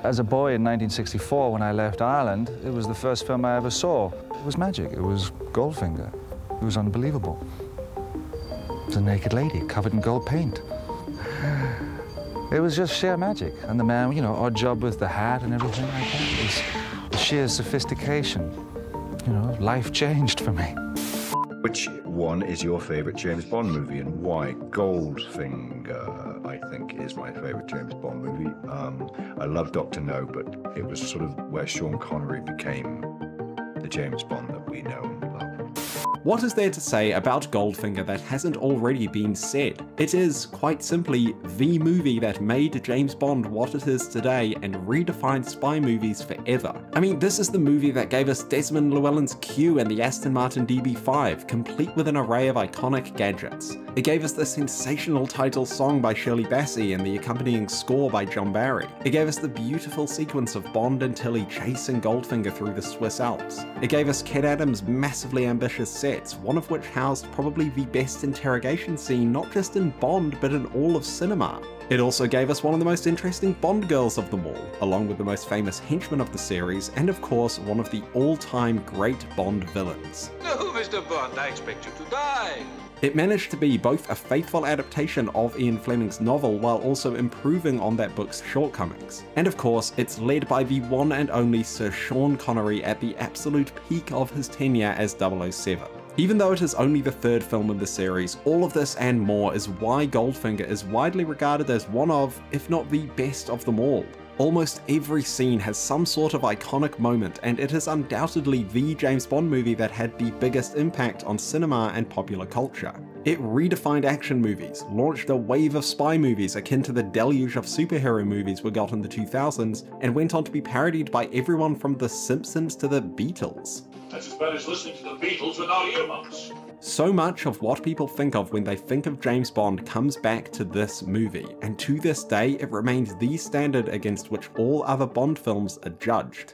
As a boy in 1964, when I left Ireland, it was the first film I ever saw. It was magic. It was Goldfinger. It was unbelievable. It was a naked lady covered in gold paint. It was just sheer magic. And the man, you know, odd job with the hat and everything like that. It was the sheer sophistication. You know, life changed for me. Which one is your favourite James Bond movie and why? Goldfinger, I think, is my favourite James Bond movie. I love Dr. No, but it was sort of where Sean Connery became the James Bond that we know and love. What is there to say about Goldfinger that hasn't already been said? It is, quite simply, the movie that made James Bond what it is today and redefined spy movies forever. I mean, this is the movie that gave us Desmond Llewellyn's Q and the Aston Martin DB5, complete with an array of iconic gadgets. It gave us the sensational title song by Shirley Bassey and the accompanying score by John Barry. It gave us the beautiful sequence of Bond and Tilly chasing Goldfinger through the Swiss Alps. It gave us Kid Adams' massively ambitious sets, one of which housed probably the best interrogation scene not just in Bond but in all of cinema. It also gave us one of the most interesting Bond girls of them all, along with the most famous henchman of the series, and of course one of the all-time great Bond villains. No, Mr. Bond, I expect you to die. It managed to be both a faithful adaptation of Ian Fleming's novel while also improving on that book's shortcomings. And of course, it's led by the one and only Sir Sean Connery at the absolute peak of his tenure as 007. Even though it is only the third film in the series, all of this and more is why Goldfinger is widely regarded as one of, if not the best of them all. Almost every scene has some sort of iconic moment, and it is undoubtedly the James Bond movie that had the biggest impact on cinema and popular culture. It redefined action movies, launched a wave of spy movies akin to the deluge of superhero movies we got in the 2000s, and went on to be parodied by everyone from The Simpsons to the Beatles. That's as bad as listening to the Beatles without earmuffs. So much of what people think of when they think of James Bond comes back to this movie, and to this day it remains the standard against which all other Bond films are judged.